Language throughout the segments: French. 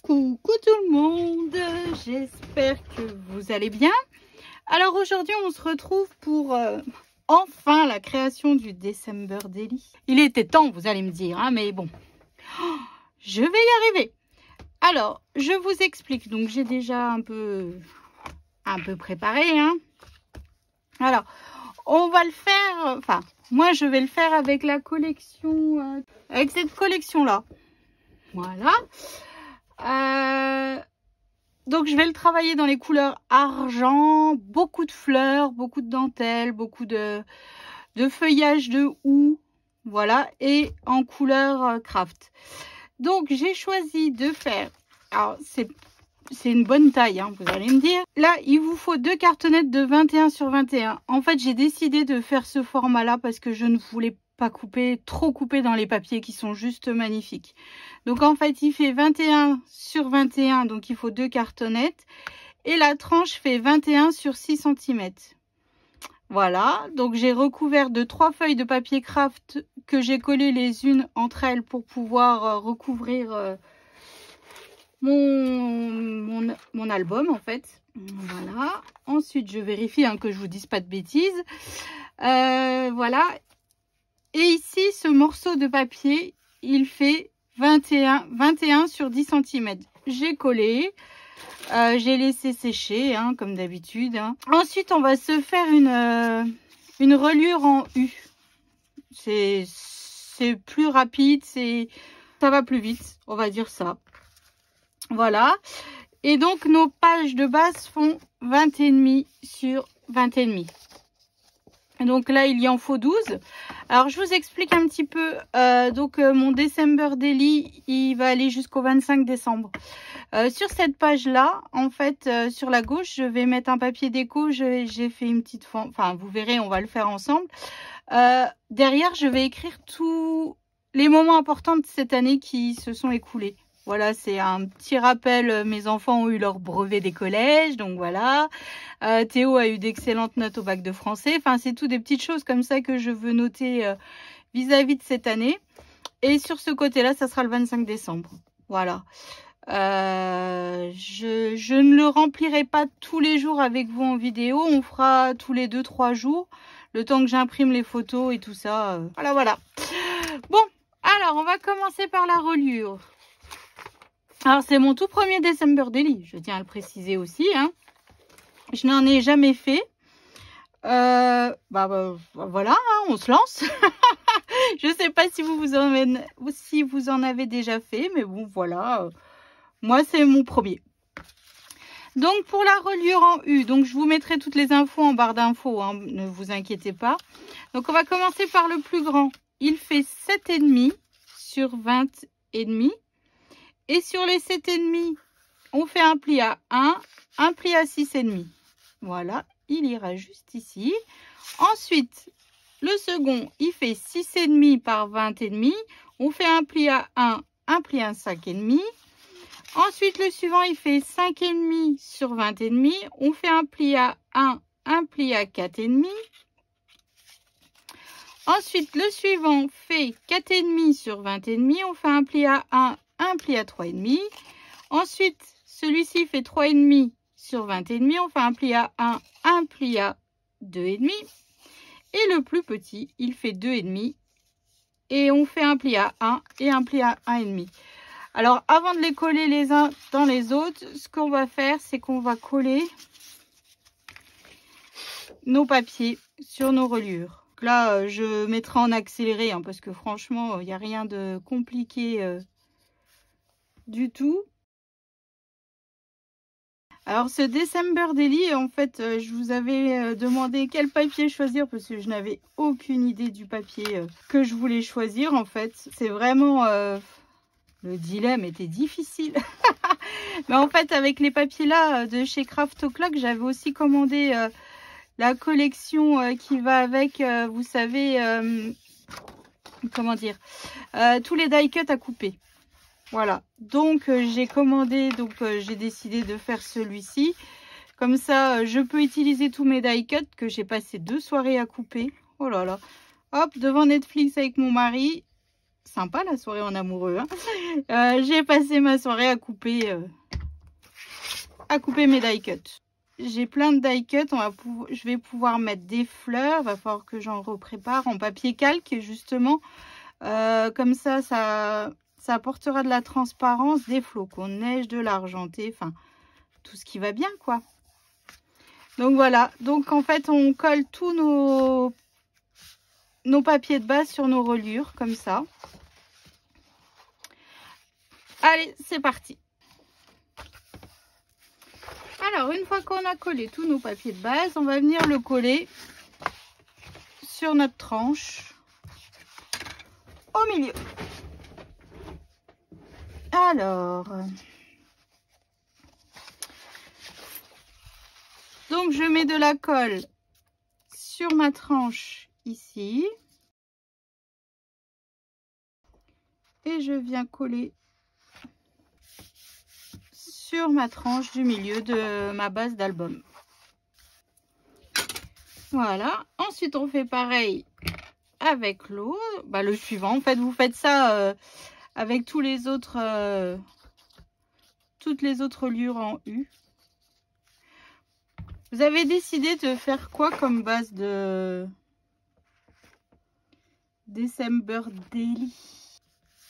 Coucou tout le monde, j'espère que vous allez bien. Alors aujourd'hui on se retrouve pour enfin la création du December Daily. Il était temps, vous allez me dire, hein, mais bon, je vais y arriver. Alors je vous explique, donc j'ai déjà un peu préparé, hein. Alors on va le faire, enfin moi je vais le faire avec la collection, avec cette collection là, voilà. Donc je vais le travailler dans les couleurs argent, beaucoup de fleurs, beaucoup de dentelles, beaucoup de feuillage de houx, voilà, et en couleur craft. Donc j'ai choisi de faire, alors c'est une bonne taille, hein, vous allez me dire. Là il vous faut 2 cartonnettes de 21 sur 21. En fait j'ai décidé de faire ce format là parce que je ne voulais pas trop couper dans les papiers qui sont juste magnifiques. Donc en fait il fait 21 sur 21, donc il faut 2 cartonnettes et la tranche fait 21 sur 6 cm. Voilà, donc j'ai recouvert de 3 feuilles de papier craft que j'ai collées les unes entre elles pour pouvoir recouvrir mon album en fait. Voilà, ensuite je vérifie hein, que je vous dise pas de bêtises. Voilà. Et ici, ce morceau de papier, il fait 21 sur 10 cm. J'ai collé, j'ai laissé sécher, hein, comme d'habitude. Hein. Ensuite, on va se faire une reliure en U. C'est plus rapide, ça va plus vite, on va dire ça. Voilà. Et donc, nos pages de base font 20,5 sur 20,5. Donc là, il y en faut 12. Alors, je vous explique un petit peu. Mon December Daily, il va aller jusqu'au 25 décembre. Sur cette page-là, en fait, sur la gauche, je vais mettre un papier déco. J'ai fait une petite... Enfin, vous verrez, on va le faire ensemble. Derrière, je vais écrire tous les moments importants de cette année qui se sont écoulés. Voilà, c'est un petit rappel. Mes enfants ont eu leur brevet des collèges, donc voilà. Théo a eu d'excellentes notes au bac de français. Enfin, c'est tout des petites choses comme ça que je veux noter vis-à-vis de cette année. Et sur ce côté-là, ça sera le 25 décembre. Voilà. Je ne le remplirai pas tous les jours avec vous en vidéo. On fera tous les 2-3 jours. Le temps que j'imprime les photos et tout ça. Voilà, voilà. Bon, alors on va commencer par la reliure. Alors, c'est mon tout premier December Daily, je tiens à le préciser aussi. Hein. Je n'en ai jamais fait. Voilà, hein, on se lance. Je ne sais pas si vous en avez déjà fait, mais bon, voilà. Moi, c'est mon premier. Donc, pour la reliure en U, donc je vous mettrai toutes les infos en barre d'infos, hein, ne vous inquiétez pas. Donc, on va commencer par le plus grand. Il fait 7,5 sur 20,5. Et sur les 7,5, on fait un pli à 1, un pli à 6,5. Voilà, il ira juste ici. Ensuite, le second, il fait 6,5 par 20,5. On fait un pli à 1, un pli à 5,5. Ensuite, le suivant, il fait 5,5 sur 20,5. On fait un pli à 1, un pli à 4,5. Ensuite, le suivant fait 4,5 sur 20,5. On fait un pli à 1, un pli à 3,5. Ensuite, celui-ci fait 3,5 sur 20,5. On fait un pli à 1, un pli à 2,5. Et le plus petit, il fait 2,5. Et on fait un pli à 1 et un pli à 1,5. Alors, avant de les coller les uns dans les autres, ce qu'on va faire, c'est qu'on va coller nos papiers sur nos reliures. Donc là, je mettrai en accéléré, hein, parce que franchement, il n'y a rien de compliqué du tout. Alors ce December Daily, en fait, je vous avais demandé quel papier choisir parce que je n'avais aucune idée du papier que je voulais choisir. En fait, c'est vraiment le dilemme était difficile. Mais en fait, avec les papiers là de chez Craft O'Clock, j'avais aussi commandé la collection qui va avec, vous savez, comment dire, tous les die cuts à couper. Voilà, donc j'ai commandé, donc j'ai décidé de faire celui-ci. Comme ça, je peux utiliser tous mes die cuts que j'ai passé 2 soirées à couper. Oh là là. Hop, devant Netflix avec mon mari. sympa la soirée en amoureux. Hein. J'ai passé ma soirée à couper mes die cuts. J'ai plein de die cuts. Je vais pouvoir mettre des fleurs. Il va falloir que j'en reprépare en papier calque justement. Comme ça apportera de la transparence, des flocons de neige, de l'argenté, enfin tout ce qui va bien quoi. Donc voilà, donc en fait on colle tous nos papiers de base sur nos reliures comme ça. Allez, c'est parti. Alors une fois qu'on a collé tous nos papiers de base, on va venir le coller sur notre tranche au milieu. Alors, donc je mets de la colle sur ma tranche ici et je viens coller sur ma tranche du milieu de ma base d'album. Voilà, ensuite on fait pareil avec l'autre, le suivant. En fait, vous faites ça avec toutes les autres reliures en U. Vous avez décidé de faire quoi comme base de December Daily?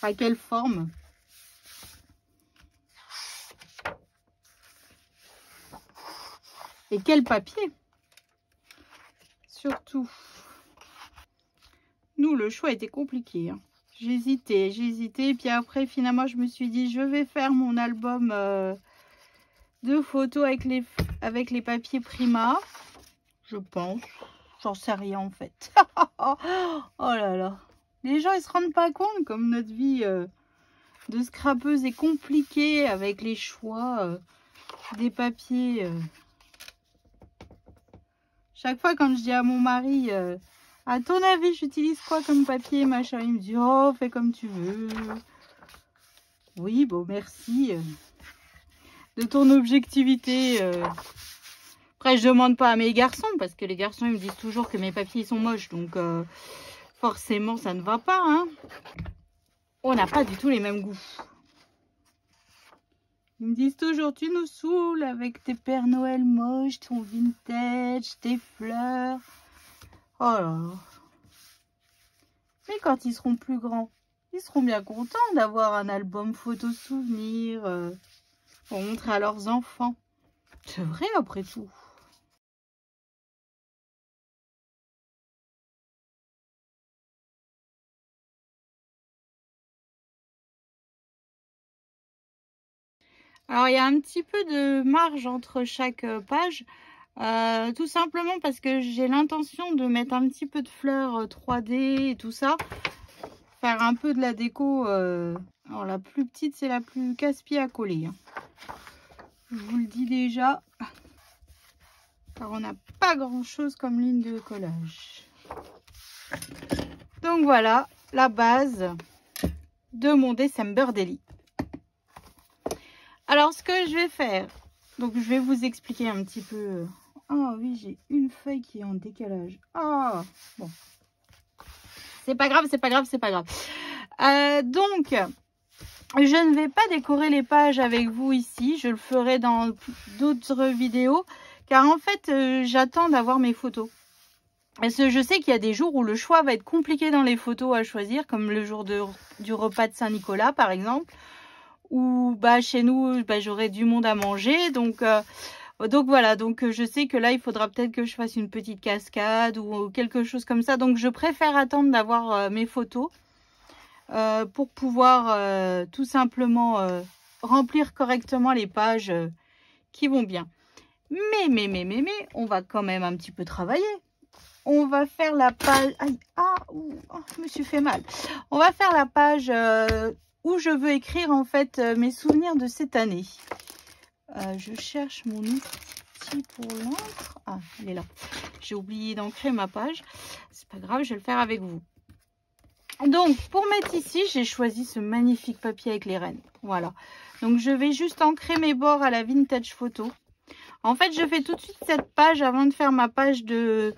À quelle forme? Et quel papier? Surtout. Nous, le choix était compliqué. Hein. J'hésitais. Puis après, finalement, je me suis dit, je vais faire mon album de photos avec les papiers Prima. Je pense. J'en sais rien, en fait. Oh là là. Les gens, ils se rendent pas compte comme notre vie de scrapeuse est compliquée avec les choix des papiers. Chaque fois, quand je dis à mon mari... à ton avis, j'utilise quoi comme papier, machin? Il me dit, oh, fais comme tu veux. Oui, bon, merci de ton objectivité. Après, je demande pas à mes garçons, parce que les garçons, ils me disent toujours que mes papiers sont moches. Donc, forcément, ça ne va pas. Hein. On n'a pas du tout les mêmes goûts. Ils me disent toujours, tu nous saoules avec tes Pères Noël moches, ton vintage, tes fleurs. Oh là là. Mais quand ils seront plus grands, ils seront bien contents d'avoir un album photo souvenir pour montrer à leurs enfants. C'est vrai après tout. Alors il y a un petit peu de marge entre chaque page. Tout simplement parce que j'ai l'intention de mettre un petit peu de fleurs 3D et tout ça. Faire un peu de la déco. Alors la plus petite, c'est la plus casse-pied à coller. Hein. Je vous le dis déjà. Car on n'a pas grand-chose comme ligne de collage. Donc voilà la base de mon December Daily. Alors ce que je vais faire, donc je vais vous expliquer un petit peu... Ah oui, j'ai une feuille qui est en décalage. Ah, bon. C'est pas grave, c'est pas grave, c'est pas grave. Donc, je ne vais pas décorer les pages avec vous ici. Je le ferai dans d'autres vidéos. Car en fait, j'attends d'avoir mes photos. Parce que je sais qu'il y a des jours où le choix va être compliqué dans les photos à choisir. Comme le jour du repas de Saint-Nicolas, par exemple. Ou chez nous, j'aurai du monde à manger. Donc voilà, donc je sais que là, il faudra peut-être que je fasse une petite cascade ou quelque chose comme ça. Donc, je préfère attendre d'avoir mes photos pour pouvoir tout simplement remplir correctement les pages qui vont bien. Mais, on va quand même un petit peu travailler. On va faire la page... Aïe, je me suis fait mal. On va faire la page où je veux écrire en fait mes souvenirs de cette année. Je cherche mon outil pour l'encre. Ah, il est là. J'ai oublié d'ancrer ma page. C'est pas grave, je vais le faire avec vous. Donc, pour mettre ici, j'ai choisi ce magnifique papier avec les rennes. Voilà. Donc, je vais juste ancrer mes bords à la vintage photo. En fait, je fais tout de suite cette page avant de faire ma page de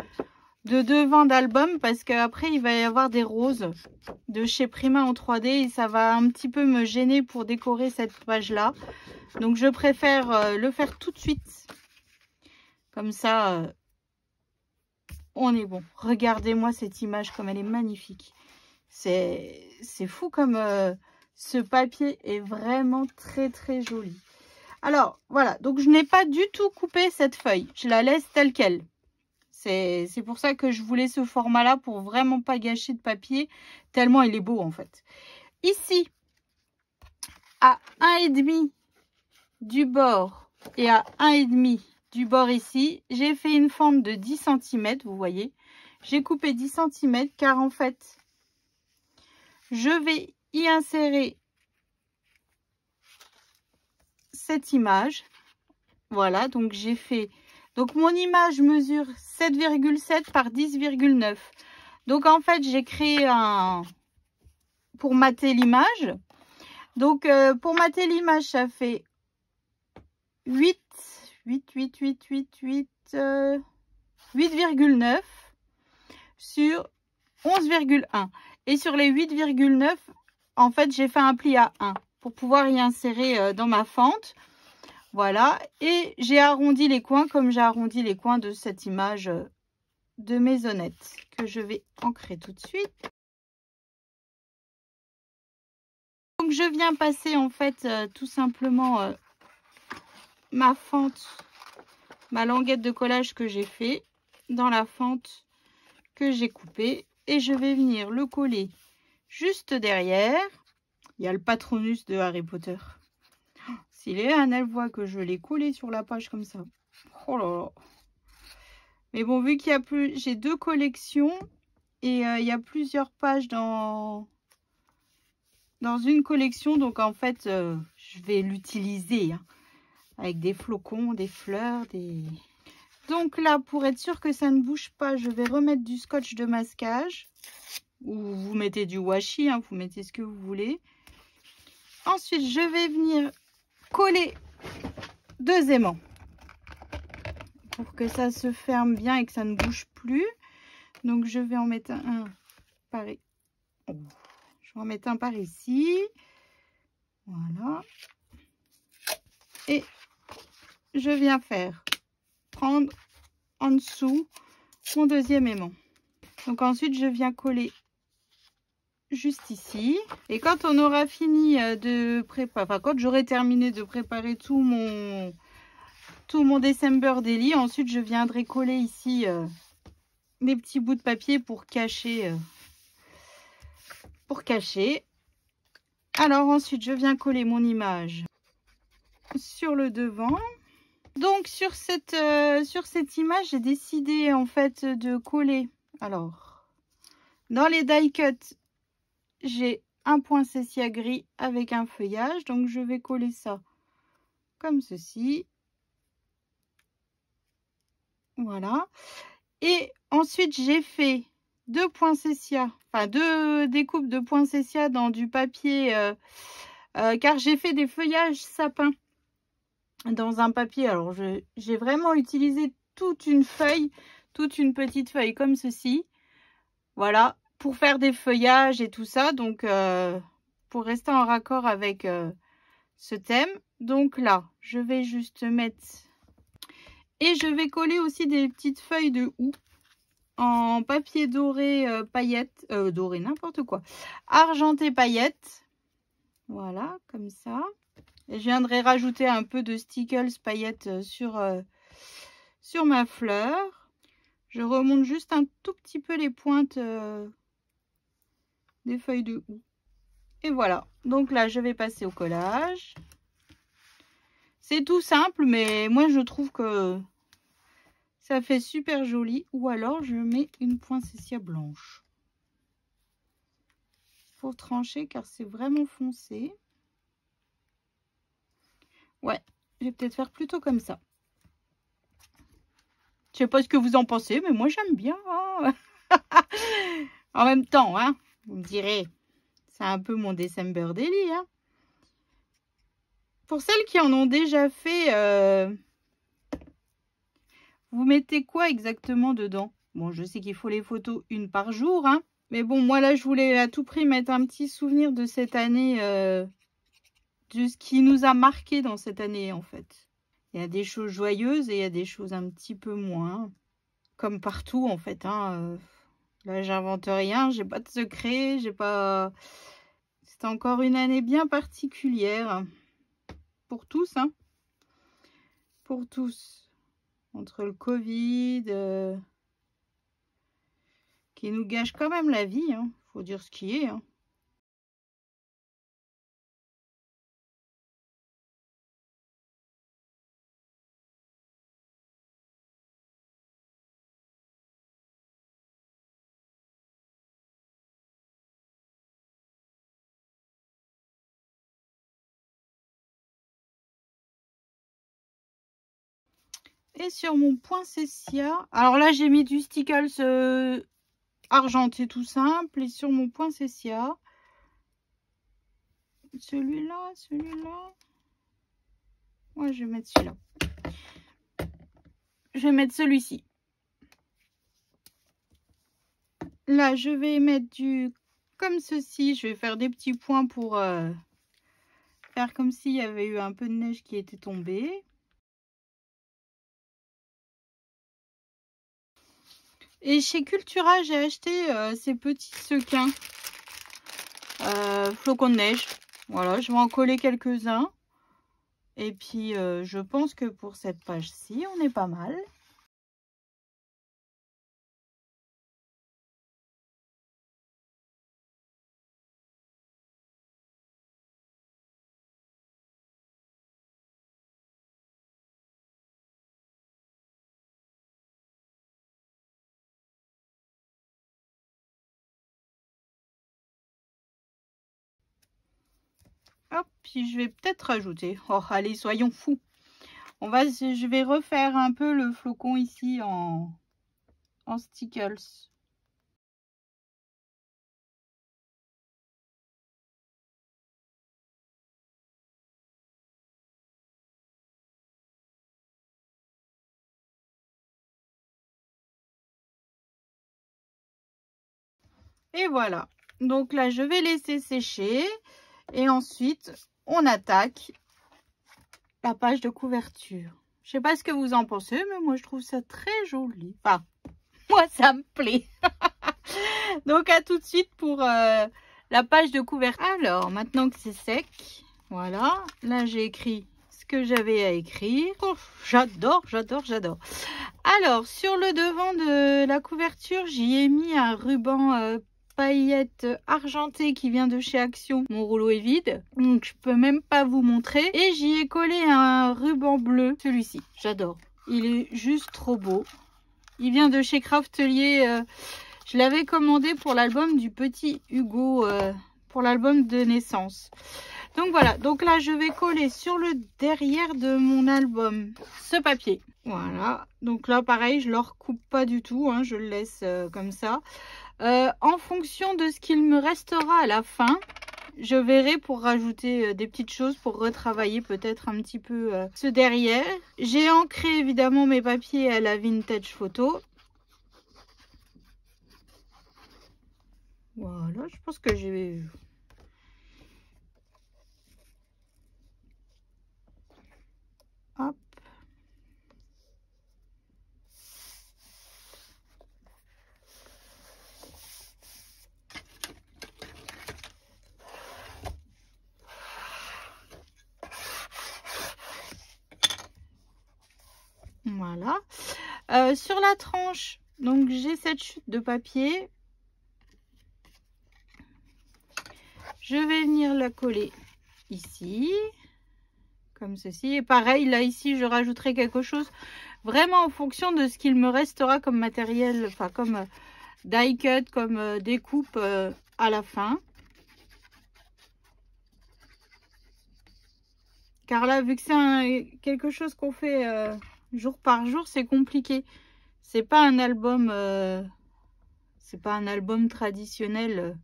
de devant d'album parce qu'après il va y avoir des roses de chez Prima en 3D et ça va un petit peu me gêner pour décorer cette page là. Donc je préfère le faire tout de suite. Comme ça, on est bon. Regardez-moi cette image comme elle est magnifique. C'est fou comme ce papier est vraiment très très joli. Alors voilà, donc je n'ai pas du tout coupé cette feuille. Je la laisse telle qu'elle. C'est pour ça que je voulais ce format-là pour vraiment pas gâcher de papier, tellement il est beau en fait. Ici, à 1,5 du bord et à 1,5 du bord ici, j'ai fait une fente de 10 cm, vous voyez. J'ai coupé 10 cm car en fait, je vais y insérer cette image. Voilà, donc j'ai fait... Donc mon image mesure 7,7 par 10,9. Donc en fait, j'ai créé un... pour mater l'image. Donc pour mater l'image, ça fait 8,9 sur 11,1. Et sur les 8,9, en fait, j'ai fait un pli à 1 pour pouvoir y insérer dans ma fente. Voilà, et j'ai arrondi les coins comme j'ai arrondi les coins de cette image de maisonnette que je vais ancrer tout de suite. Donc je viens passer en fait tout simplement ma fente, ma languette de collage que j'ai fait dans la fente que j'ai coupée et je vais venir le coller juste derrière. Il y a le Patronus de Harry Potter. Si Léane, elle voit que je l'ai collé sur la page comme ça. Oh là là. Mais bon, vu qu'il y a plus... J'ai 2 collections. Et il y a plusieurs pages dans une collection. Donc en fait, je vais l'utiliser. Hein, avec des flocons, des fleurs, des... Donc là, pour être sûr que ça ne bouge pas, je vais remettre du scotch de masquage. Ou vous mettez du washi, hein, vous mettez ce que vous voulez. Ensuite, je vais venir coller 2 aimants pour que ça se ferme bien et que ça ne bouge plus. Donc je vais en mettre un par ici. Je vais en mettre un par ici. Voilà. Et je viens prendre en dessous mon 2e aimant. Donc ensuite je viens coller juste ici. Et quand on aura fini de préparer, enfin quand j'aurai terminé de préparer tout mon December Daily, ensuite je viendrai coller ici des petits bouts de papier pour cacher. Alors ensuite je viens coller mon image sur le devant. Donc sur cette image, j'ai décidé en fait de coller. Alors dans les die cut, j'ai un poinsettia gris avec un feuillage, donc je vais coller ça comme ceci. Voilà. Et ensuite j'ai fait 2 poinsettias, enfin 2 découpes de poinsettias dans du papier, car j'ai fait des feuillages sapin dans un papier. Alors j'ai vraiment utilisé toute une feuille, toute une petite feuille comme ceci. Voilà, pour faire des feuillages et tout ça, donc pour rester en raccord avec ce thème. Donc là, je vais juste mettre... Et je vais coller aussi des petites feuilles de houx en papier doré paillettes, doré n'importe quoi, argenté paillettes. Voilà, comme ça. Et je viendrai rajouter un peu de stickles paillettes sur ma fleur. Je remonte juste un tout petit peu les pointes des feuilles de houx. Et voilà, donc là je vais passer au collage. C'est tout simple, mais moi je trouve que ça fait super joli. Ou alors je mets une poinsettia blanche pour trancher, car c'est vraiment foncé. Ouais, je vais peut-être faire plutôt comme ça. Je sais pas ce que vous en pensez, mais moi j'aime bien. Hein. En même temps, hein, vous me direz, c'est un peu mon December Daily. Hein. Pour celles qui en ont déjà fait, vous mettez quoi exactement dedans? Bon, je sais qu'il faut les photos une par jour, hein. Mais bon, moi là, je voulais à tout prix mettre un petit souvenir de cette année, de ce qui nous a marqué dans cette année, en fait. Il y a des choses joyeuses et il y a des choses un petit peu moins. Comme partout, en fait, hein. Là, j'invente rien, j'ai pas de secret, j'ai pas... C'est encore une année bien particulière. Pour tous, hein. Pour tous. Entre le Covid... qui nous gâche quand même la vie, hein. Faut dire ce qui est, hein. Et sur mon poinsettia, alors là j'ai mis du stickles argenté tout simple. Et sur mon poinsettia, celui-là, ouais, je vais mettre celui-là. Je vais mettre celui-ci. Là, je vais mettre du comme ceci. Je vais faire des petits points pour faire comme s'il y avait eu un peu de neige qui était tombée. Et chez Cultura, j'ai acheté ces petits sequins flocons de neige. Voilà, je vais en coller quelques-uns. Et puis, je pense que pour cette page-ci, on est pas mal. Hop, puis je vais peut-être rajouter. Oh, allez, soyons fous. Je vais refaire un peu le flocon ici en stickles. Et voilà. Donc là, je vais laisser sécher. Et ensuite, on attaque la page de couverture. Je sais pas ce que vous en pensez, mais moi, je trouve ça très joli. Enfin, moi, ça me plaît. Donc, à tout de suite pour la page de couverture. Alors, maintenant que c'est sec, voilà. Là, j'ai écrit ce que j'avais à écrire. Oh, j'adore, j'adore, j'adore. Alors, sur le devant de la couverture, j'y ai mis un ruban paillettes argentées qui vient de chez Action. Mon rouleau est vide, donc je peux même pas vous montrer. Et j'y ai collé un ruban bleu, celui-ci. J'adore. Il est juste trop beau. Il vient de chez Craftelier. Je l'avais commandé pour l'album du petit Hugo, pour l'album de naissance. Donc voilà, donc là je vais coller sur le derrière de mon album ce papier. Voilà, donc là pareil, je ne le recoupe pas du tout, hein, je le laisse comme ça. En fonction de ce qu'il me restera à la fin, je verrai pour rajouter des petites choses, pour retravailler peut-être un petit peu ce derrière. J'ai ancré évidemment mes papiers à la Vintage Photo. Voilà, je pense que j'ai... Hop. Voilà. Sur la tranche, donc j'ai cette chute de papier. Je vais venir la coller ici, comme ceci. Et pareil, là, ici, je rajouterai quelque chose vraiment en fonction de ce qu'il me restera comme matériel, enfin, comme die cut, comme découpe à la fin. Car là, vu que c'est quelque chose qu'on fait jour par jour, c'est compliqué. C'est pas un album, traditionnel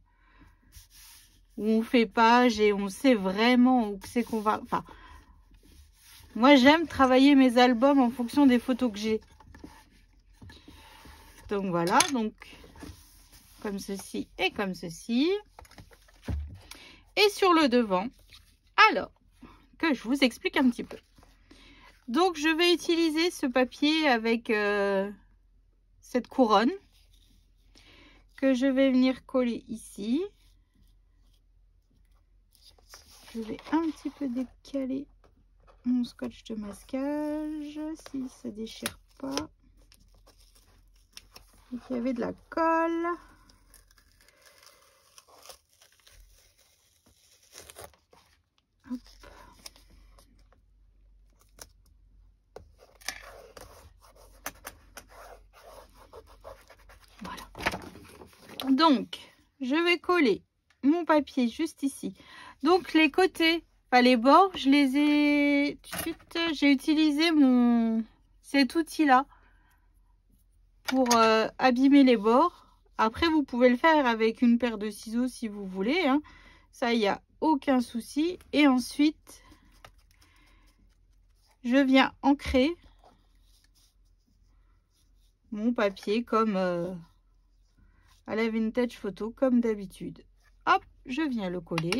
où on fait page et on sait vraiment où c'est qu'on va. Enfin, moi j'aime travailler mes albums en fonction des photos que j'ai. Donc voilà, donc comme ceci et comme ceci. Et sur le devant, alors que je vous explique un petit peu. Donc je vais utiliser ce papier avec cette couronne que je vais venir coller ici. Je vais un petit peu décaler mon scotch de masquage si ça déchire pas. Donc, il y avait de la colle. Hop. Voilà. Donc, je vais coller mon papier juste ici. Donc, les côtés, enfin les bords, je les ai tout de suite. J'ai utilisé cet outil-là pour abîmer les bords. Après, vous pouvez le faire avec une paire de ciseaux si vous voulez. Hein. Ça, il n'y a aucun souci. Et ensuite, je viens ancrer mon papier comme à la vintage photo, comme d'habitude. Hop, je viens le coller.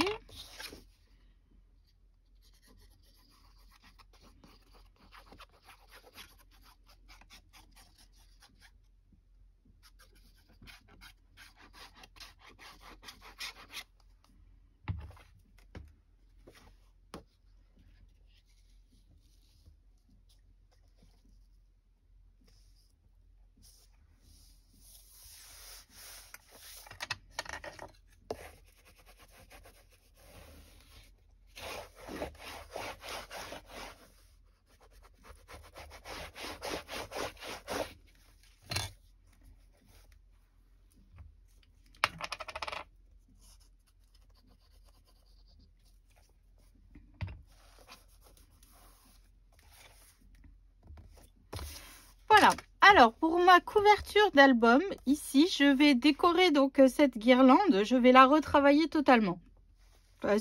Voilà, alors pour ma couverture d'album, ici, je vais décorer donc cette guirlande, je vais la retravailler totalement.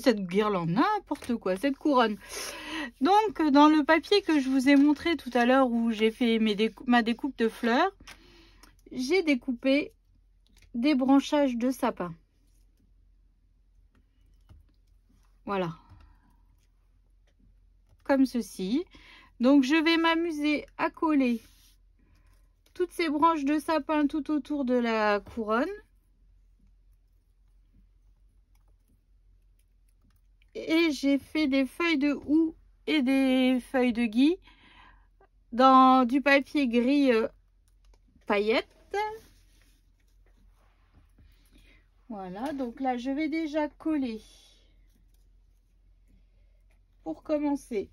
Cette guirlande, n'importe quoi, cette couronne. Donc, dans le papier que je vous ai montré tout à l'heure où j'ai fait ma découpe de fleurs, j'ai découpé des branchages de sapin. Voilà. Comme ceci. Donc, je vais m'amuser à coller toutes ces branches de sapin tout autour de la couronne. Et j'ai fait des feuilles de houx et des feuilles de gui dans du papier gris paillettes. Voilà, donc là je vais déjà coller pour commencer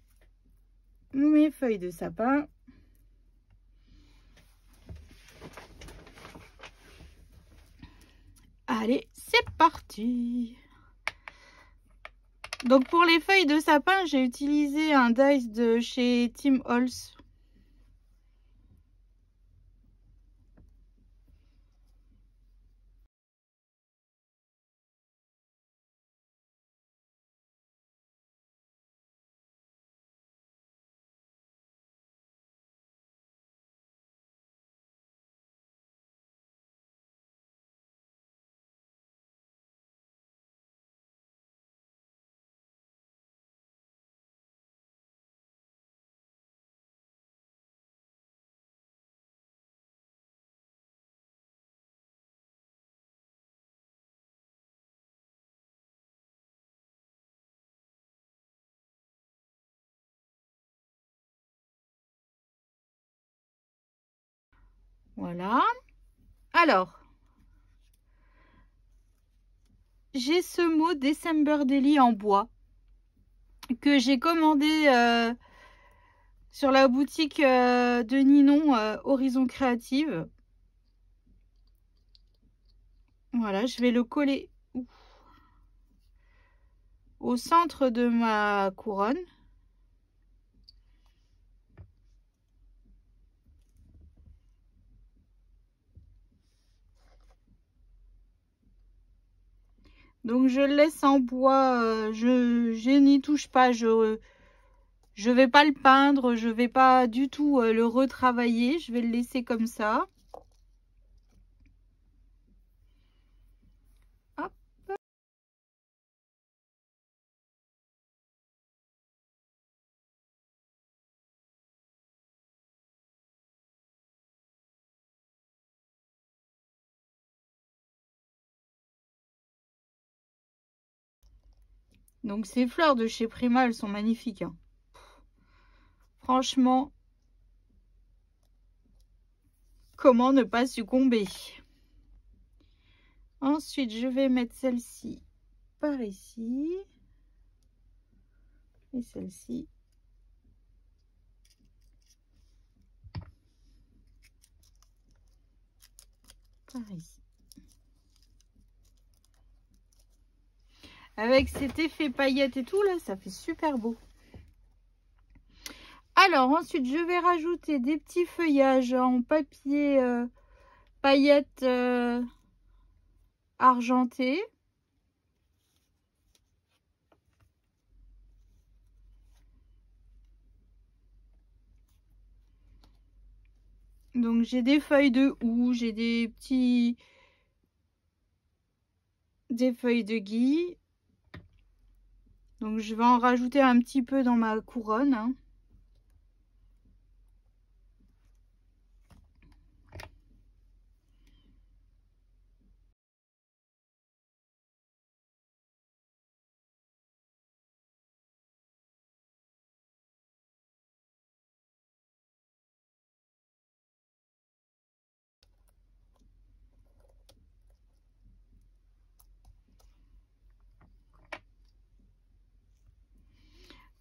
mes feuilles de sapin. Allez, c'est parti! Donc pour les feuilles de sapin, j'ai utilisé un dies de chez Tim Holtz. Voilà. Alors, j'ai ce mot December Daily en bois que j'ai commandé sur la boutique de Ninon Horizon Créative. Voilà, je vais le coller au centre de ma couronne. Donc je le laisse en bois, je n'y touche pas, je vais pas le peindre, je vais pas du tout le retravailler, je vais le laisser comme ça. Donc ces fleurs de chez Prima, elles sont magnifiques, hein. Franchement, comment ne pas succomber? Ensuite, je vais mettre celle-ci par ici. Et celle-ci par ici. Avec cet effet paillettes et tout, là, ça fait super beau. Alors, ensuite, je vais rajouter des petits feuillages en papier paillettes argentées. Donc, j'ai des feuilles de houx, j'ai des feuilles de gui. Donc, je vais en rajouter un petit peu dans ma couronne, hein.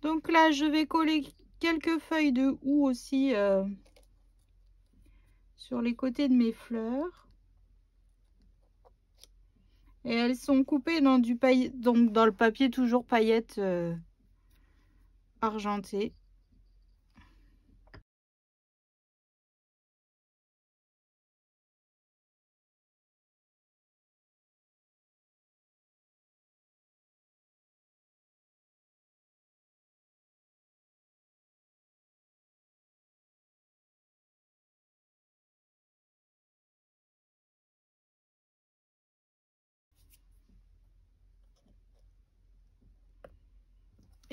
Donc là, je vais coller quelques feuilles de houx aussi sur les côtés de mes fleurs. Et elles sont coupées dans donc dans le papier toujours paillettes argentées.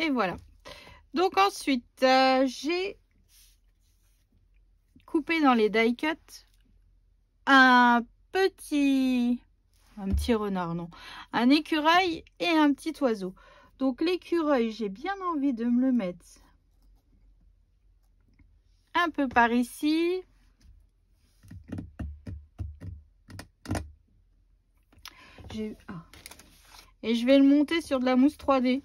Et voilà. Donc ensuite, j'ai coupé dans les die cut un petit renard, non, un écureuil et un petit oiseau. Donc l'écureuil, j'ai bien envie de me le mettre un peu par ici. Et je vais le monter sur de la mousse 3D.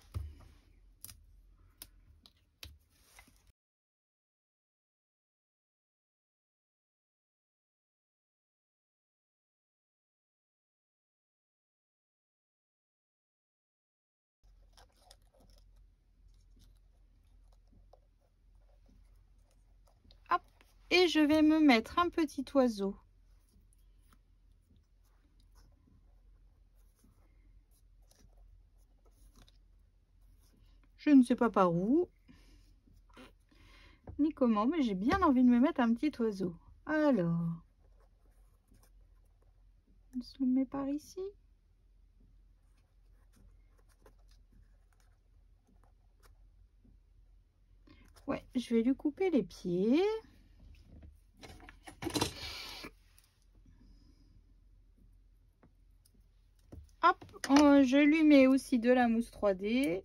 Hop. Et je vais me mettre un petit oiseau. Je ne sais pas par où, ni comment, mais j'ai bien envie de me mettre un petit oiseau. Alors, on se le met par ici. Ouais, je vais lui couper les pieds. Hop, je lui mets aussi de la mousse 3D.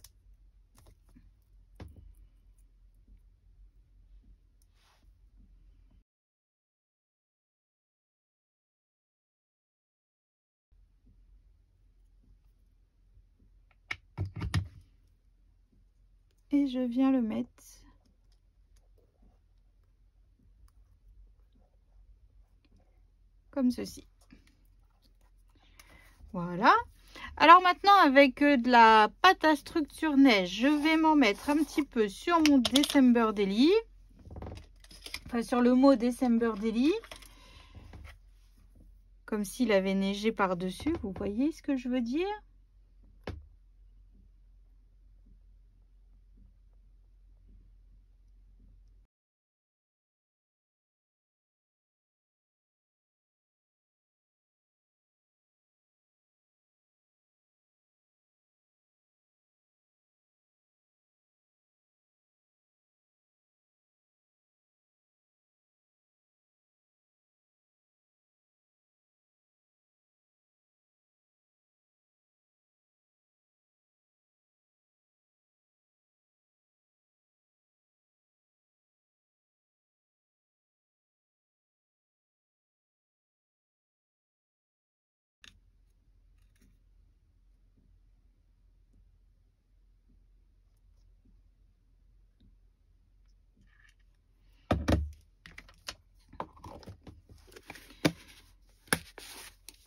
Et je viens le mettre comme ceci. Voilà. Alors maintenant, avec de la pâte à structure neige, je vais m'en mettre un petit peu sur mon December Daily. Enfin, sur le mot December Daily. Comme s'il avait neigé par-dessus. Vous voyez ce que je veux dire?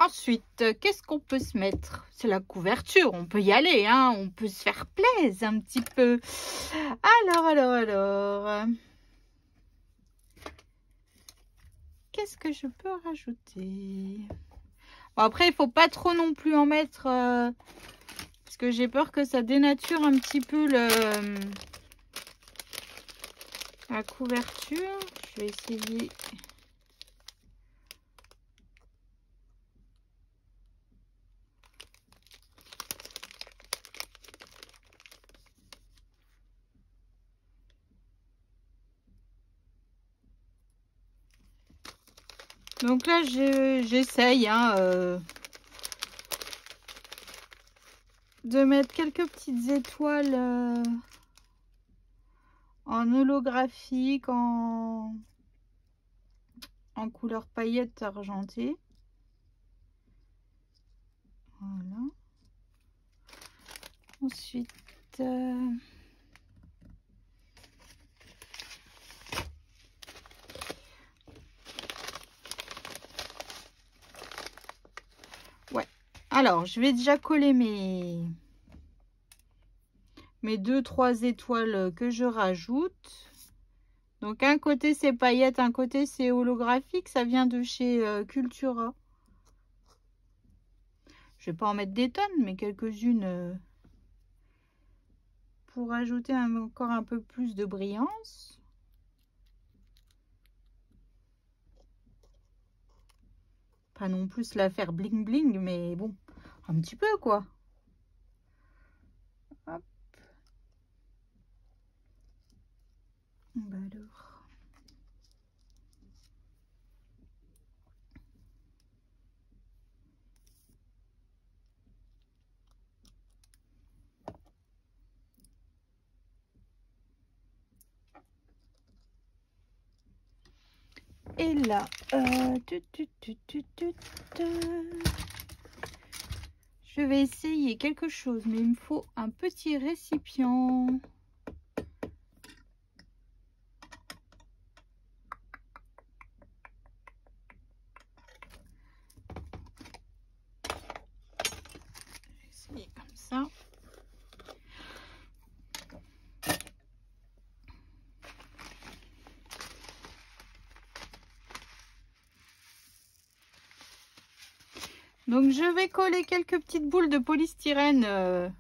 Ensuite, qu'est-ce qu'on peut se mettre? C'est la couverture, on peut y aller, hein, on peut se faire plaisir un petit peu. Alors. Qu'est-ce que je peux rajouter? Bon, après, il faut pas trop non plus en mettre, parce que j'ai peur que ça dénature un petit peu la couverture. Je vais essayer. Donc là, j'essaye de mettre quelques petites étoiles en holographique, en couleur paillettes argentée. Voilà. Ensuite, ouais. Alors, je vais déjà coller mes 2-3 étoiles que je rajoute. Donc, un côté c'est paillettes, un côté c'est holographique. Ça vient de chez Cultura. Je vais pas en mettre des tonnes, mais quelques-unes pour ajouter encore un peu plus de brillance. Pas non plus la faire bling bling, mais bon, un petit peu quoi. Hop. Bah alors. Et là, je vais essayer quelque chose, mais il me faut un petit récipient. Je vais essayer comme ça. Donc je vais coller quelques petites boules de polystyrène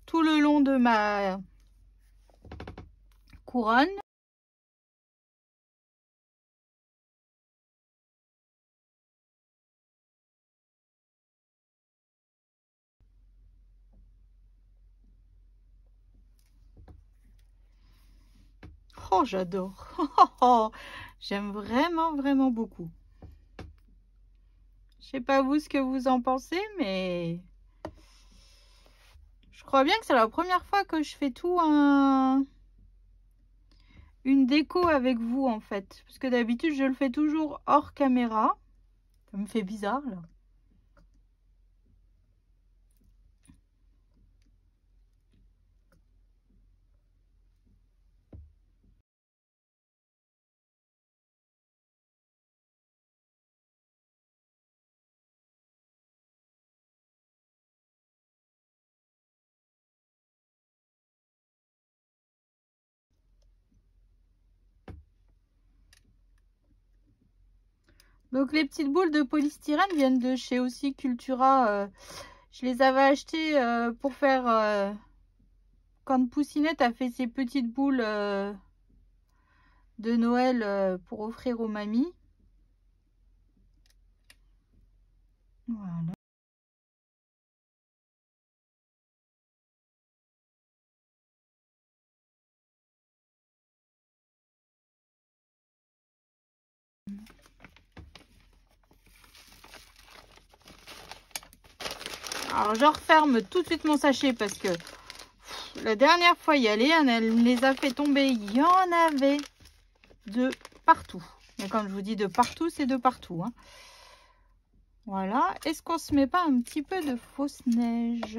tout le long de ma couronne. Oh, j'adore. J'aime vraiment beaucoup. Je sais pas vous ce que vous en pensez, mais je crois bien que c'est la première fois que je fais tout une déco avec vous en fait. Parce que d'habitude je le fais toujours hors caméra. Ça me fait bizarre là. Donc les petites boules de polystyrène viennent de chez aussi Cultura. Je les avais achetées pour faire... quand Poussinette a fait ses petites boules de Noël pour offrir aux mamies. Voilà. Alors je referme tout de suite mon sachet parce que la dernière fois y aller, elle me les a fait tomber. Il y en avait de partout. Mais quand je vous dis de partout, c'est de partout. Hein. Voilà. Est-ce qu'on se met pas un petit peu de fausse neige?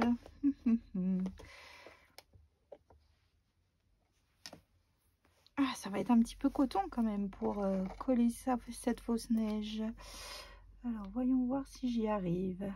Ah, ça va être un petit peu coton quand même pour coller ça, cette fausse neige. Alors, voyons voir si j'y arrive.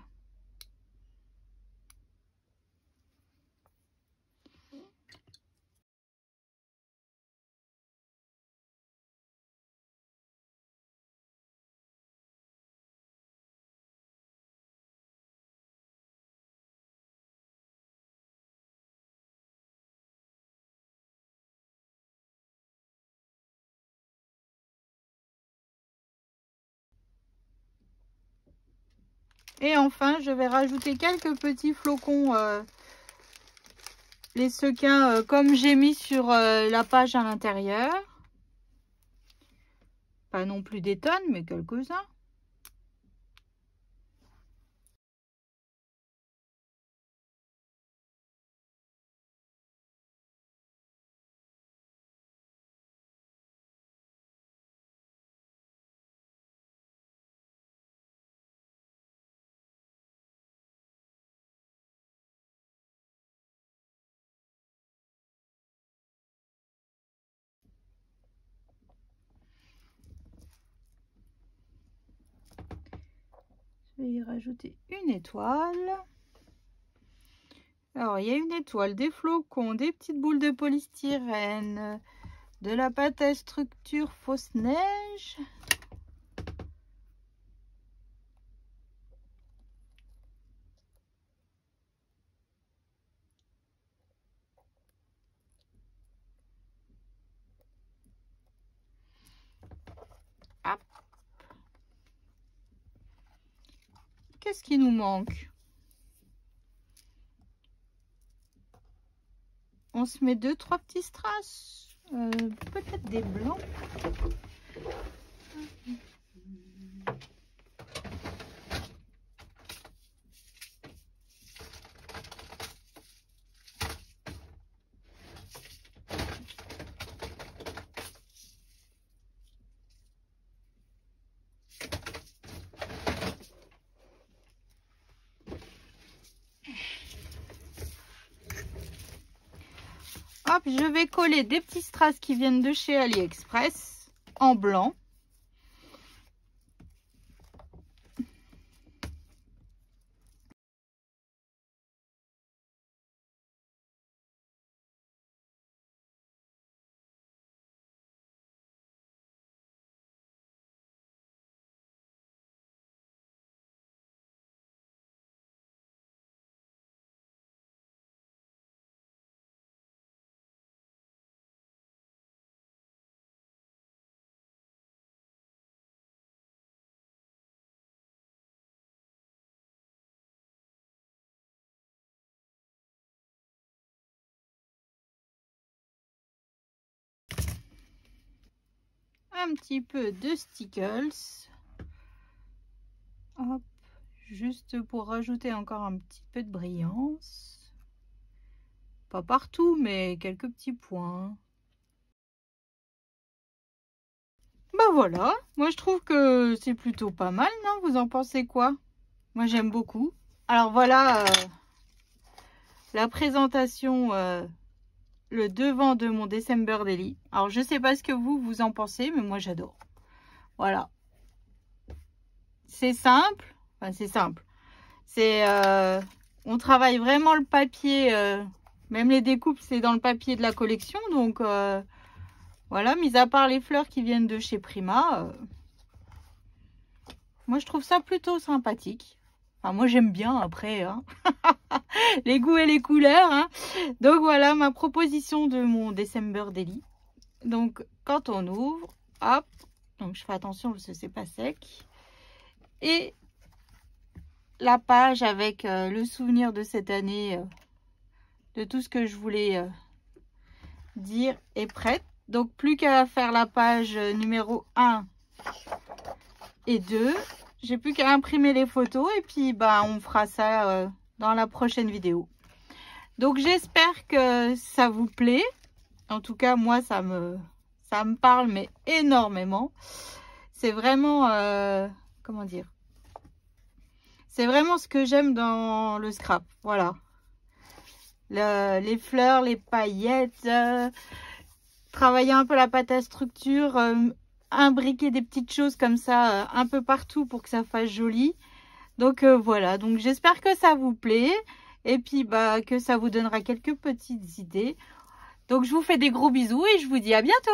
Et enfin, je vais rajouter quelques petits flocons, les sequins, comme j'ai mis sur la page à l'intérieur. Pas non plus des tonnes, mais quelques-uns. Je vais y rajouter une étoile. Alors, il y a une étoile, des flocons, des petites boules de polystyrène, de la pâte à structure fausse neige. Hop. Qu'est-ce qui nous manque? On se met 2-3 petits strass, peut-être des blancs. Hop, je vais coller des petits strass qui viennent de chez AliExpress en blanc. Un petit peu de stickles. Hop, juste pour rajouter encore un petit peu de brillance. Pas partout, mais quelques petits points. Bah voilà, moi je trouve que c'est plutôt pas mal, non? Vous en pensez quoi? Moi j'aime beaucoup. Alors voilà la présentation, le devant de mon December Daily. Alors je sais pas ce que vous en pensez, mais moi j'adore. Voilà. C'est simple, enfin c'est simple. C'est on travaille vraiment le papier, même les découpes c'est dans le papier de la collection, donc voilà, mis à part les fleurs qui viennent de chez Prima, moi je trouve ça plutôt sympathique. Enfin moi j'aime bien après, hein. Les goûts et les couleurs, hein. Donc voilà ma proposition de mon December Daily. Donc quand on ouvre, hop, donc je fais attention parce que c'est pas sec. Et la page avec le souvenir de cette année, de tout ce que je voulais dire est prête. Donc plus qu'à faire la page numéro 1 et 2. J'ai plus qu'à imprimer les photos et puis bah on fera ça dans la prochaine vidéo. Donc j'espère que ça vous plaît. En tout cas moi ça me parle mais énormément. C'est vraiment comment dire, c'est vraiment ce que j'aime dans le scrap. Voilà, les fleurs, les paillettes, travailler un peu la pâte à structure, imbriquer des petites choses comme ça un peu partout pour que ça fasse joli. Donc voilà, donc j'espère que ça vous plaît et puis bah que ça vous donnera quelques petites idées. Donc je vous fais des gros bisous et je vous dis à bientôt.